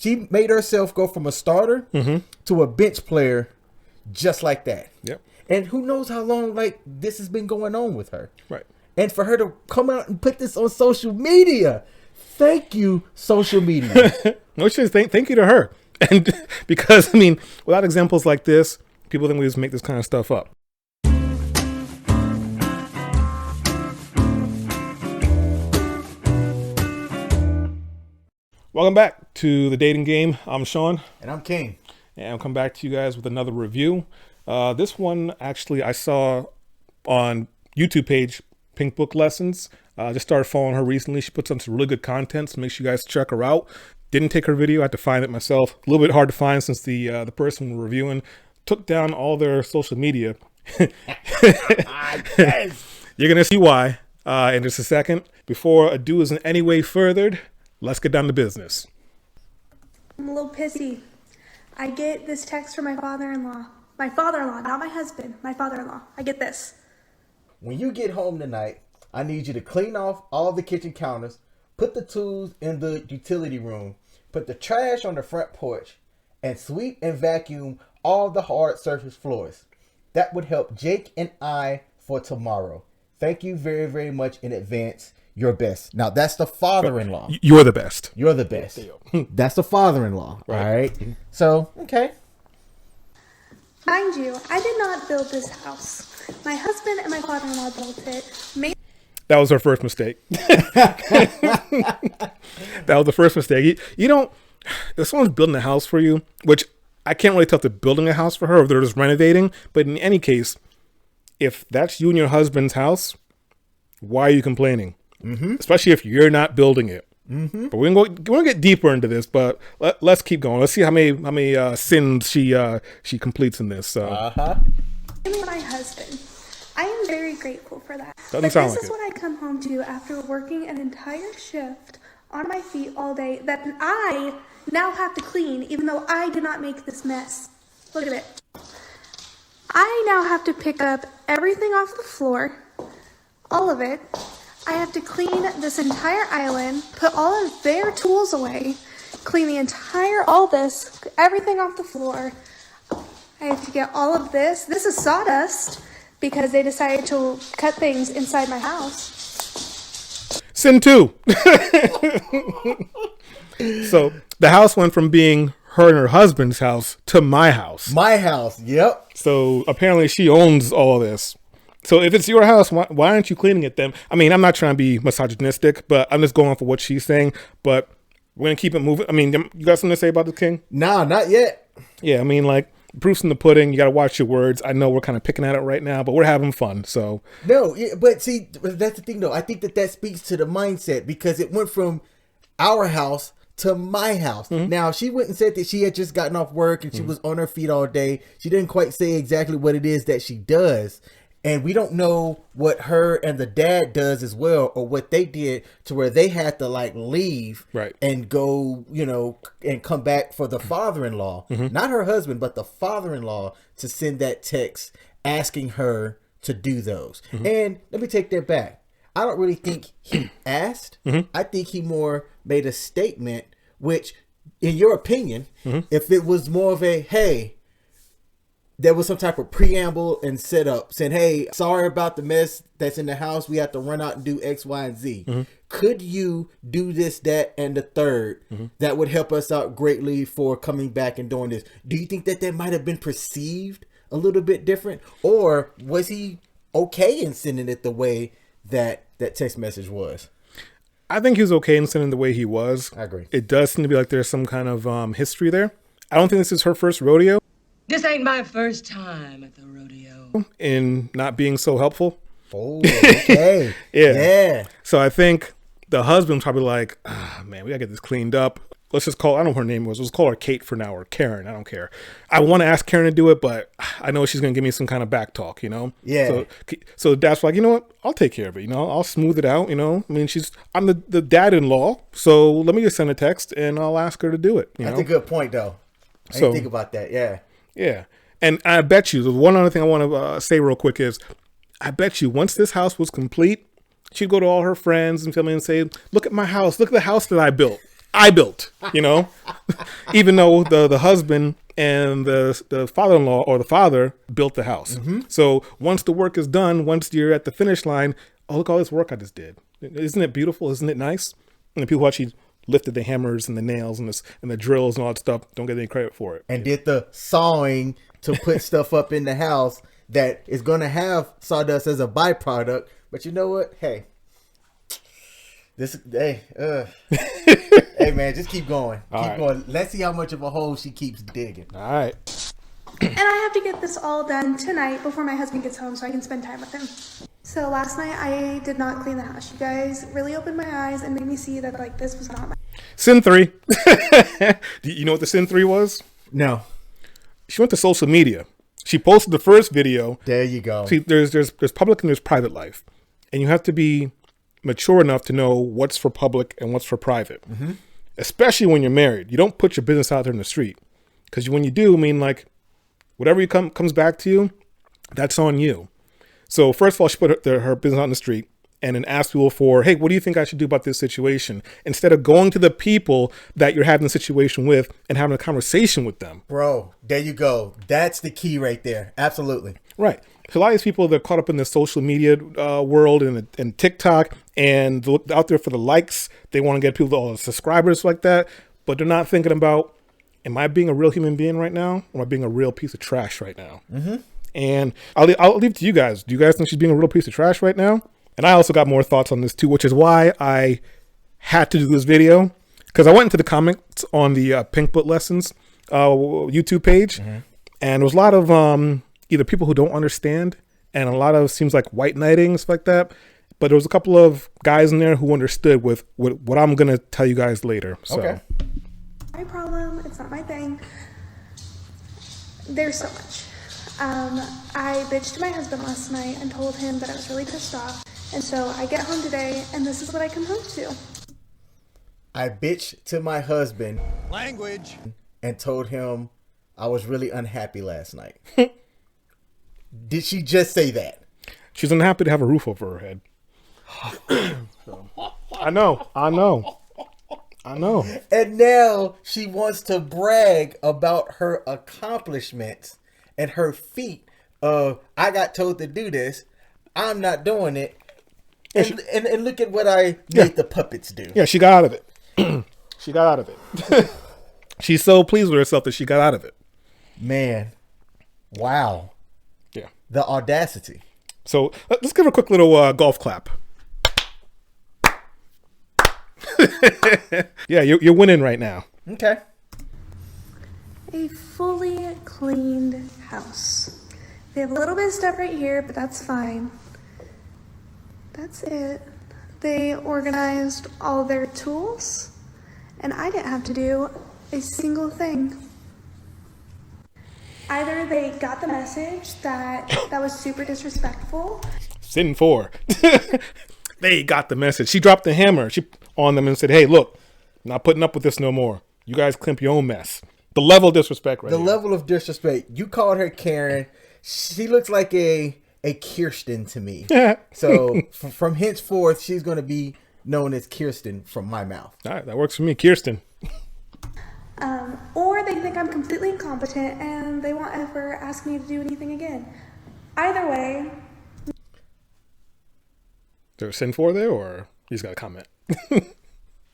She made herself go from a starter to a bench player just like that. Yep. And who knows how long like this has been going on with her. Right. And for her to come out and put this on social media. Thank you, social media. No, she thank you to her. And because, I mean, without examples like this, people think we just make this kind of stuff up. Welcome back to The Dating Game. I'm Sean. And I'm King. And I'll come back to you guys with another review. This one, actually, I saw on YouTube page, Pink Book Lessons. Just started following her recently. She puts on some really good content, so make sure you guys check her out. Didn't take her video. I had to find it myself. A little bit hard to find since the person we're reviewing took down all their social media. Yes. You're going to see why in just a second. Before ado is in any way furthered, let's get down to business. I'm a little pissy. I get this text from my father-in-law. My father-in-law, not my husband. My father-in-law. I get this. When you get home tonight, I need you to clean off all the kitchen counters, put the tools in the utility room, put the trash on the front porch, and sweep and vacuum all the hard surface floors. That would help Jake and I for tomorrow. Thank you very, very much in advance. You're best. Now, that's the father-in-law. You're the best. You're the best. That's the father-in-law. Right. All right. So, okay. Mind you, I did not build this house. My husband and my father-in-law built it. That was her first mistake. That was the first mistake. You don't, if someone's building a house for you, which I can't really tell if they're building a house for her or if they're just renovating, but in any case, if that's you and your husband's house, why are you complaining? Mm-hmm. Especially if you're not building it. Mm-hmm. But we're gonna get deeper into this, but let's keep going. Let's see how many sins she completes in this. My husband. I am very grateful for that. Doesn't sound like this is it. what I come home to after working an entire shift on my feet all day that I now have to clean, even though I did not make this mess. Look at it. I now have to pick up everything off the floor, all of it. I have to clean this entire island, put all of their tools away, clean the entire, everything off the floor. I have to get all of this. This is sawdust because they decided to cut things inside my house. Sin 2. So the house went from being her and her husband's house to my house. My house. Yep. So apparently she owns all of this. So if it's your house, why aren't you cleaning it then? I mean, I'm not trying to be misogynistic, but I'm just going off of what she's saying. But we're going to keep it moving. I mean, you got something to say about this, King? Nah, not yet. Yeah, I mean, like, proof's in the pudding. You got to watch your words. I know we're kind of picking at it right now, but we're having fun. So no, but see, that's the thing, though. I think that speaks to the mindset because it went from our house to my house. Mm-hmm. Now, she went and said that she had just gotten off work and she was on her feet all day. She didn't quite say exactly what it is that she does. And we don't know what her and the dad does as well, or what they did to where they had to like leave and go, and come back for the father-in-law, not her husband, but the father-in-law to send that text asking her to do those. Mm-hmm. And let me take that back. I don't really think he asked. Mm-hmm. I think he more made a statement, which in your opinion, if it was more of a, hey, there was some type of preamble and setup saying, hey, sorry about the mess that's in the house. We have to run out and do X, Y, and Z. Mm-hmm. Could you do this, that, and the third? Mm-hmm. That would help us out greatly for coming back and doing this. Do you think that might have been perceived a little bit different? Or was he okay in sending it the way that text message was? I think he was okay in sending it the way he was. I agree. It does seem to be like there's some kind of history there. I don't think this is her first rodeo. This ain't my first time at the rodeo. In not being so helpful. Oh, okay. Yeah. So I think the husband's probably like, man, we gotta get this cleaned up. Let's just call, I don't know what her name was. Let's call her Kate for now, or Karen. I don't care. I want to ask Karen to do it, but I know she's going to give me some kind of back talk, Yeah. So that's like, you know what? I'll take care of it. I'll smooth it out. I mean, I'm the dad-in-law. So let me just send a text and I'll ask her to do it. That's a good point, though. I didn't think about that. Yeah. Yeah. And I bet you, the one other thing I want to say real quick is, I bet you once this house was complete, she'd go to all her friends and family and say, look at my house. Look at the house that I built. I built, you know, even though the husband and the father-in-law or the father built the house. Mm-hmm. So once the work is done, once you're at the finish line, oh, look, all this work I just did. Isn't it beautiful? Isn't it nice? And the people who actually lifted the hammers and the nails and the drills and all that stuff don't get any credit for it. And did the sawing to put stuff up in the house that is going to have sawdust as a byproduct. But you know what? Hey, hey man, just keep going. Keep going. Let's see how much of a hole she keeps digging. All right. And I have to get this all done tonight before my husband gets home so I can spend time with him. So last night I did not clean the house. You guys really opened my eyes and made me see that like this was not my Sin 3. Do you know what the Sin 3 was? No. She went to social media. She posted the first video. There you go. See, there's public and there's private life. And you have to be mature enough to know what's for public and what's for private. Mm-hmm. Especially when you're married. You don't put your business out there in the street. Because when you do, I mean, like, whatever comes back to you, that's on you. So first of all, she put her business out in the street and then asked people for, hey, what do you think I should do about this situation? Instead of going to the people that you're having the situation with and having a conversation with them. Bro, there you go. That's the key right there. Absolutely. Right. So a lot of these people, they're caught up in the social media world and TikTok and look out there for the likes. They want to get people, all the subscribers like that. But they're not thinking about, am I being a real human being right now? Or am I being a real piece of trash right now? Mm-hmm. And I'll leave it to you guys. Do you guys think she's being a real piece of trash right now? And I also got more thoughts on this too, which is why I had to do this video. Because I went into the comments on the Pink Book Lessons YouTube page. Mm-hmm. And there was a lot of either people who don't understand and a lot of seems like white knighting, stuff like that. But there was a couple of guys in there who understood with what I'm going to tell you guys later. So. Okay. My problem. It's not my thing. There's so much. I bitched to my husband last night and told him that I was really pissed off. And so I get home today and this is what I come home to. I bitched to my husband. Language. And told him I was really unhappy last night. Did she just say that? She's unhappy to have a roof over her head. So, I know. And now she wants to brag about her accomplishments and her feat of, I got told to do this, I'm not doing it. And look at what I made the puppets do. Yeah, she got out of it. She got out of it. She's so pleased with herself that she got out of it. Man. Wow. Yeah. The audacity. So let's give her a quick little golf clap. Yeah, you're winning right now. Okay. A fully cleaned house. They have a little bit of stuff right here, but that's fine. That's it. They organized all their tools, and I didn't have to do a single thing. Either they got the message that was super disrespectful. Sin 4. They got the message. She dropped the hammer on them and said, hey, look, I'm not putting up with this no more. You guys clean up your own mess. The level of disrespect right The here. level of disrespect. You called her Karen. She looks like a Kirsten to me. So from henceforth, she's going to be known as Kirsten from my mouth. All right, that works for me, Kirsten. Or they think I'm completely incompetent and they won't ever ask me to do anything again. Either way. There's Sin 4 there, or you just got a comment?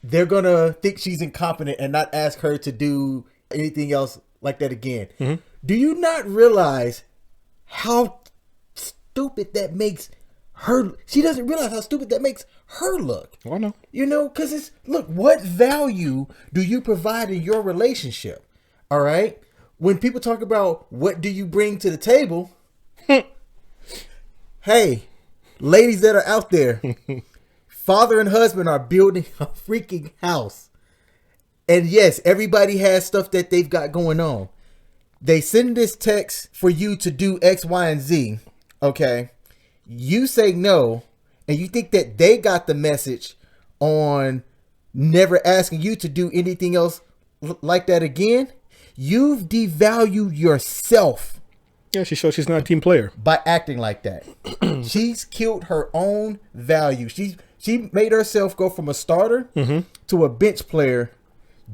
They're going to think she's incompetent and not ask her to do anything else like that again. Mm-hmm. Do you not realize how stupid that makes her? She doesn't realize how stupid that makes her look. Oh, I know. You know, because it's, look, what value do you provide in your relationship? All right? When people talk about what do you bring to the table, hey, ladies that are out there, father and husband are building a freaking house. And yes, everybody has stuff that they've got going on. They send this text for you to do X, Y, and Z. Okay. You say no, and you think that they got the message on never asking you to do anything else like that again. You've devalued yourself. Yeah, she shows she's not a team player by acting like that. She's killed her own value. She made herself go from a starter to a bench player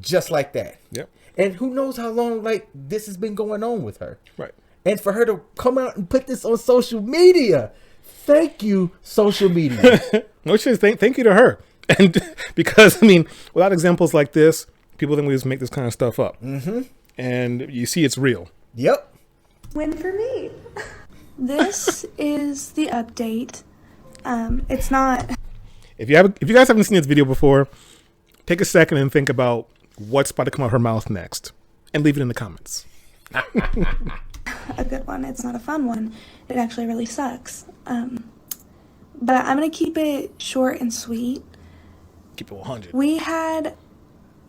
just like that. Yep. And who knows how long like this has been going on with her. Right. And for her to come out and put this on social media, thank you, social media. No, she says thank you to her. And because, I mean, without examples like this, people think we just make this kind of stuff up. Mm-hmm. And you see it's real. Yep. Win for me. This is the update. It's not. If you guys haven't seen this video before, take a second and think about what's about to come out of her mouth next, and leave it in the comments. A good one. It's not a fun one. It actually really sucks. But I'm gonna keep it short and sweet. Keep it 100. We had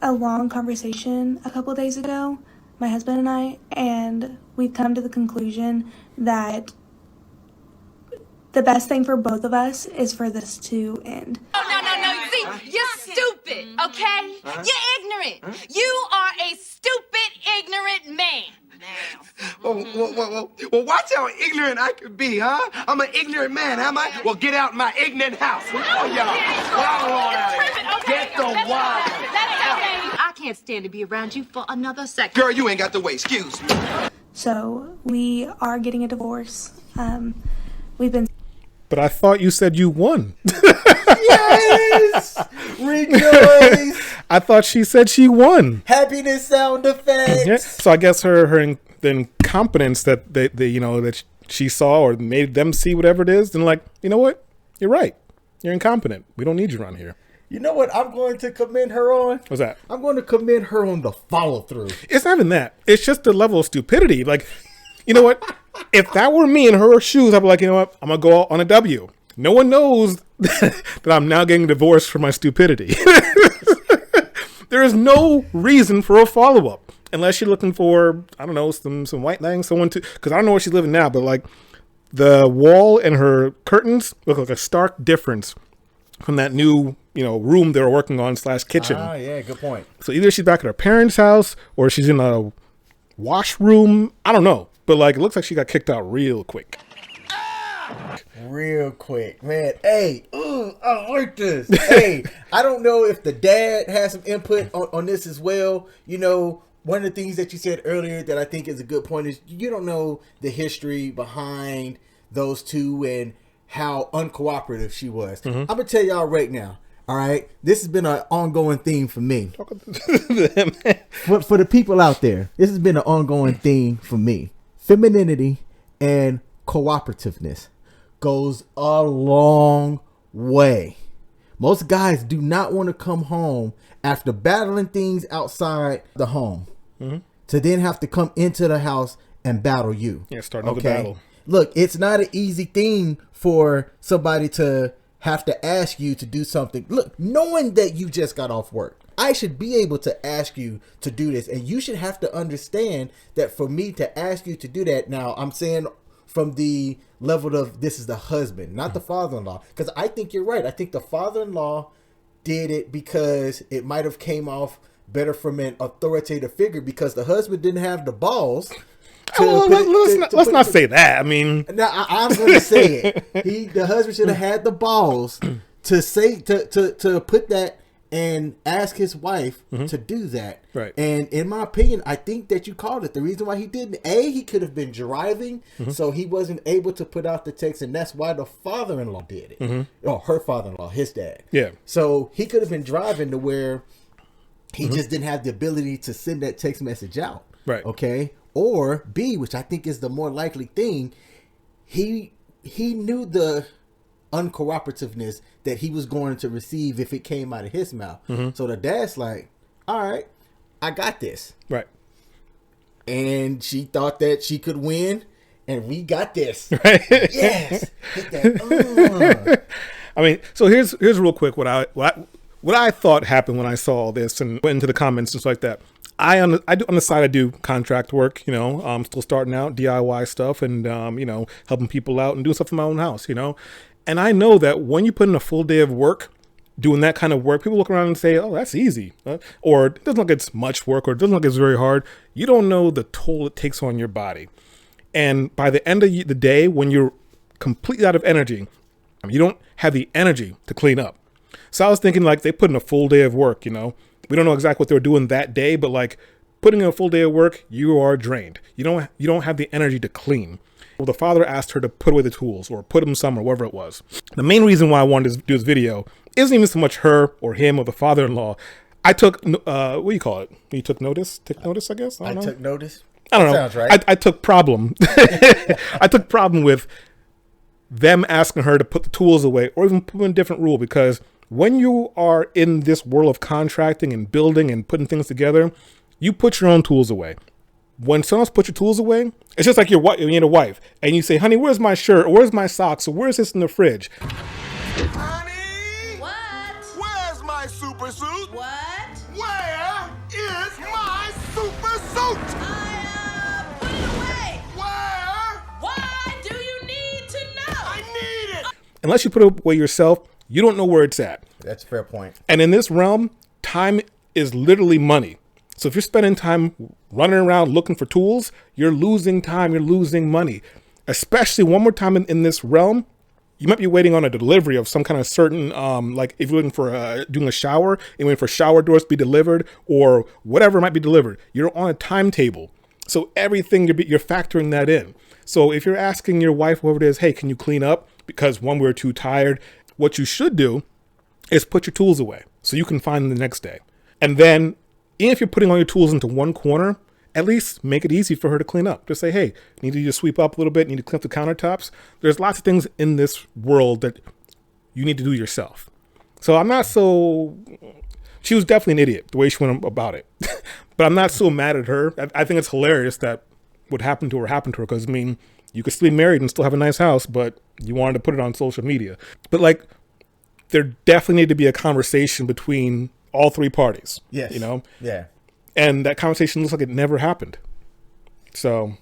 a long conversation a couple days ago, my husband and I, and we've come to the conclusion that the best thing for both of us is for this to end. No. See, you're stupid, okay? You're ignorant. You are a stupid, ignorant man. Well, watch how ignorant I could be, huh? I'm an ignorant man, am I? Well, get out my ignorant house. Oh, y'all. Well, on out of here. Get the wine. I can't stand to be around you for another second. Girl, you ain't got to wait. Excuse me. So we are getting a divorce. We've been. But I thought you said you won. Yes! Rejoice! I thought she said she won. Happiness sound effects. Yeah. So I guess the incompetence that they that she saw or made them see, whatever it is, then like, you know what? You're right. You're incompetent. We don't need you around here. You know what I'm going to commend her on? What's that? I'm going to commend her on the follow through. It's not even that. It's just the level of stupidity. Like, you know what? If that were me in her shoes, I'd be like, you know what? I'm going to go out on a W. No one knows that I'm now getting divorced for my stupidity. There is no reason for a follow-up unless you're looking for, I don't know, some white knighting, someone to, because I don't know where she's living now, but like the wall and her curtains look like a stark difference from that new, room they were working on / kitchen. Ah, yeah, good point. So either she's back at her parents' house or she's in a washroom. I don't know. But like, it looks like she got kicked out real quick. Real quick, man. Hey, I like this. Hey, I don't know if the dad has some input on this as well. One of the things that you said earlier that I think is a good point is you don't know the history behind those two and how uncooperative she was. I'm going to tell y'all right now. All right. This has been an ongoing theme for me. For the people out there, this has been an ongoing theme for me. Femininity and cooperativeness goes a long way. Most guys do not want to come home after battling things outside the home to then have to come into the house and battle you. Yeah, start another battle. Look, it's not an easy thing for somebody to have to ask you to do something. Look, knowing that you just got off work, I should be able to ask you to do this. And you should have to understand that for me to ask you to do that, now I'm saying from the level of this is the husband, not the father-in-law. Because I think you're right. I think the father-in-law did it because it might have came off better from an authoritative figure because the husband didn't have the balls. Let's not say that. I mean, now I'm going to say it. The husband should have had the balls to say to put that and ask his wife to do that. Right. And in my opinion, I think that you called it. The reason why he didn't, he could have been driving, so he wasn't able to put out the text, and that's why the father-in-law did it. Or her father-in-law, his dad. Yeah. So he could have been driving to where he just didn't have the ability to send that text message out. Right. Okay. Or B, which I think is the more likely thing, he knew the uncooperativeness that he was going to receive if it came out of his mouth. So the dad's like, all right, I got this. Right. And she thought that she could win, and we got this. Right. Yes. Hit that. I mean, so here's real quick what I thought happened when I saw all this and went into the comments and stuff like that. On the side, I do contract work, I'm still starting out, DIY stuff and, helping people out and doing stuff in my own house, And I know that when you put in a full day of work, doing that kind of work, people look around and say, oh, that's easy. Or it doesn't look like it's much work, or it doesn't look like it's very hard. You don't know the toll it takes on your body. And by the end of the day, when you're completely out of energy, you don't have the energy to clean up. So I was thinking like they put in a full day of work, We don't know exactly what they were doing that day, but like putting in a full day of work, you are drained. You don't have the energy to clean. Well, the father asked her to put away the tools or put them somewhere, wherever it was. The main reason why I wanted to do this video isn't even so much her or him or the father-in-law. I took, what do you call it? You took notice? Took notice, I guess? I took notice? I don't know. Sounds right. I took problem. I took problem with them asking her to put the tools away or even put in a different rule, because when you are in this world of contracting and building and putting things together, you put your own tools away. When someone else puts your tools away, it's just like you need a wife and you say, honey, where's my shirt? Or where's my socks? Or where's this in the fridge? Honey? What? Where's my super suit? What? Where is my super suit? Put it away. Where? Why do you need to know? I need it. Unless you put it away yourself, you don't know where it's at. That's a fair point. And in this realm, time is literally money. So if you're spending time running around looking for tools, you're losing time, you're losing money. Especially one more time in this realm, you might be waiting on a delivery of some kind of certain, like if you're looking for doing a shower, you're waiting for shower doors to be delivered or whatever might be delivered. You're on a timetable. So everything, you're factoring that in. So if you're asking your wife, whoever it is, hey, can you clean up? Because one, we're too tired. What you should do is put your tools away so you can find them the next day. And then even if you're putting all your tools into one corner, at least make it easy for her to clean up. Just say, hey, need you to sweep up a little bit, need to clean up the countertops. There's lots of things in this world that you need to do yourself. So she was definitely an idiot, the way she went about it. But I'm not so mad at her. I think it's hilarious that what happened to her happened to her, because, I mean, you could still be married and still have a nice house, but you wanted to put it on social media. But, like, there definitely need to be a conversation between all three parties. Yes. You know? Yeah. And that conversation looks like it never happened. So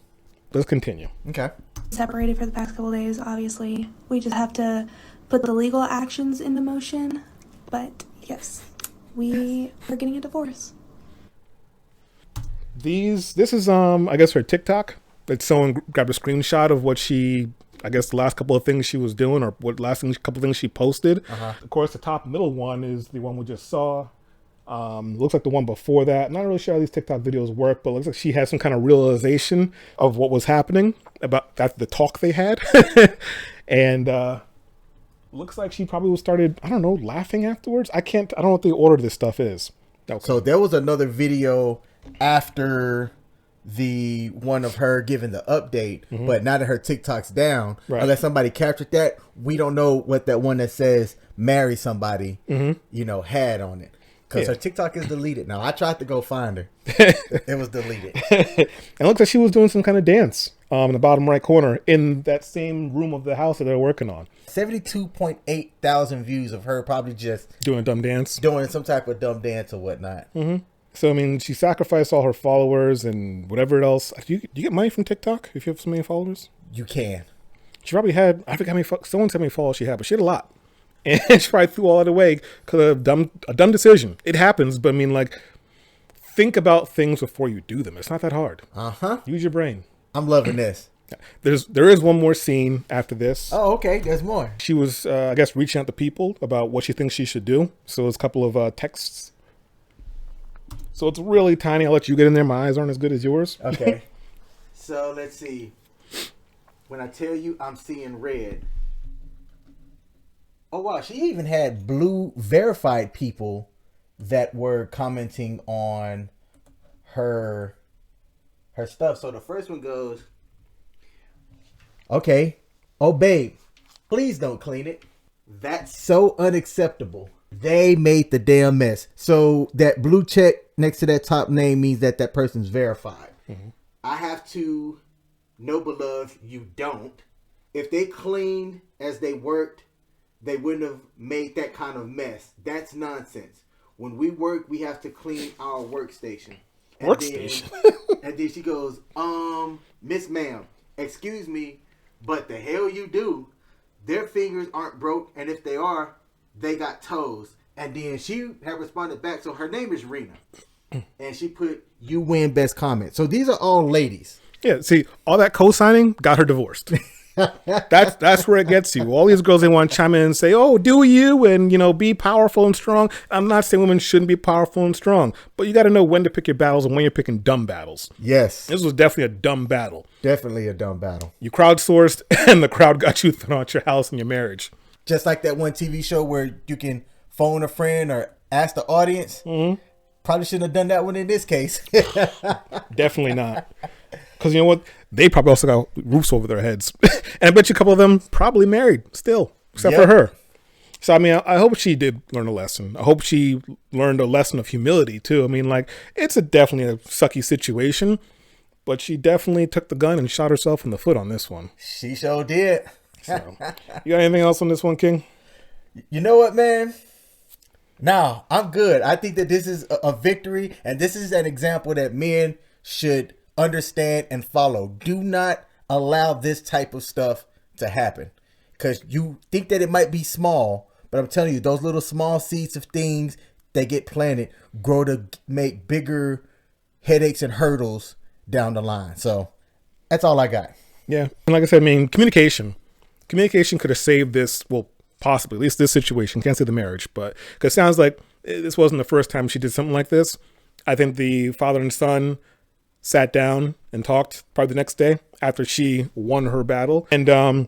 let's continue. Okay. Separated for the past couple days, obviously. We just have to put the legal actions into motion. But yes, we are getting a divorce. This is I guess her TikTok. That someone grabbed a screenshot of what she, I guess, the last couple of things she was doing, or couple of things she posted. Of course, the top middle one is the one we just saw. Looks like the one before that. I'm not really sure how these TikTok videos work, but it looks like she had some kind of realization of what was happening about that, the talk they had. And looks like she probably started, I don't know, laughing afterwards. I don't know what the order of this stuff is. Okay. So there was another video after the one of her giving the update, but now that her TikTok's down, unless somebody captured that, we don't know what that one that says marry somebody, had on it. Because her TikTok is deleted now. I tried to go find her. It was deleted. And it looks like she was doing some kind of dance in the bottom right corner in that same room of the house that they're working on. 72.8 thousand views of her probably just doing a dumb dance. Doing some type of dumb dance or whatnot. So, I mean, she sacrificed all her followers and whatever else. Do you get money from TikTok if you have so many followers? You can. She probably had, I forget how many, someone said how many followers she had, but she had a lot. And she probably threw all that away because of a dumb decision. It happens, but I mean, like, think about things before you do them. It's not that hard. Use your brain. I'm loving this. There is one more scene after this. Oh, okay. There's more. She was, I guess, reaching out to people about what she thinks she should do. So there's a couple of texts. So it's really tiny. I'll let you get in there. My eyes aren't as good as yours. Okay. So let's see. When I tell you I'm seeing red. Oh, wow. She even had blue verified people that were commenting on her stuff. So the first one goes, okay. Oh, babe, please don't clean it. That's so unacceptable. They made the damn mess. So that blue check next to that top name means that that person's verified. I have to know, beloved, you don't. If they cleaned as they worked, they wouldn't have made that kind of mess. That's nonsense. When we work, we have to clean our workstation. And then she goes, Miss Ma'am, excuse me, but the hell you do. Their fingers aren't broke, and if they are, they got toes. And then she had responded back. So her name is Rena. And she put, you win best comment. So these are all ladies. Yeah, see, all that co-signing got her divorced. That's where it gets you. All these girls, they want to chime in and say, "Oh, do you?" and be powerful and strong. I'm not saying women shouldn't be powerful and strong, but you got to know when to pick your battles and when you're picking dumb battles. Yes, This was definitely a dumb battle. definitely a dumb battle. You crowdsourced, and the crowd got you thrown out your house and your marriage. Just like that one TV show where you can phone a friend or ask the audience. Mm-hmm. Probably shouldn't have done that one in this case. Definitely not. Because you know what? They probably also got roofs over their heads. And I bet you a couple of them probably married still, except for her. So, I mean, I hope she did learn a lesson. I hope she learned a lesson of humility, too. I mean, like, it's definitely a sucky situation, but she definitely took the gun and shot herself in the foot on this one. She sure did. So, you got anything else on this one, King? You know what, man? No, I'm good. I think that this is a victory, and this is an example that men should understand and follow. Do not allow this type of stuff to happen, because you think that it might be small, but I'm telling you, those little small seeds of things that get planted grow to make bigger headaches and hurdles down the line. So that's all I got. Yeah. And like I said, I mean, communication could have saved this. Well, possibly, at least this situation. Can't say the marriage, but because it sounds like this wasn't the first time she did something like this. I think the father and son sat down and talked probably the next day after she won her battle. And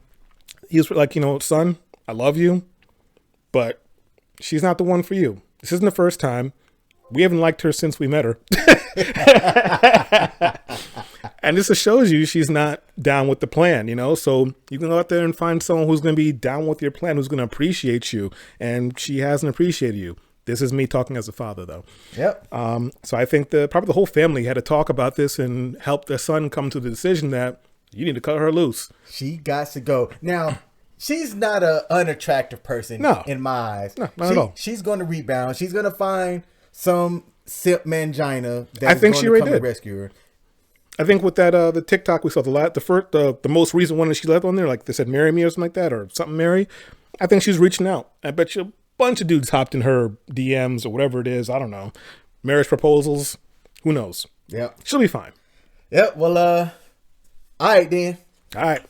he was like, son, I love you, but she's not the one for you. This isn't the first time. We haven't liked her since we met her. And this just shows you she's not down with the plan, So you can go out there and find someone who's going to be down with your plan, who's going to appreciate you. And she hasn't appreciated you. This is me talking as a father, though. Yep. So I think probably the whole family had to talk about this and help their son come to the decision that you need to cut her loose. She got to go. Now, she's not an unattractive person in my eyes. No, not at all. She's going to rebound. She's going to find some simp mangina I that's think going she to already come did. and rescue her. I think with that the TikTok we saw, the most recent one that she left on there, like they said, "Marry me" or something like that, or something, Mary. I think she's reaching out. I bet you a bunch of dudes hopped in her DMs or whatever it is. I don't know. Marriage proposals. Who knows? Yep. She'll be fine. Yep. Well, all right then. All right.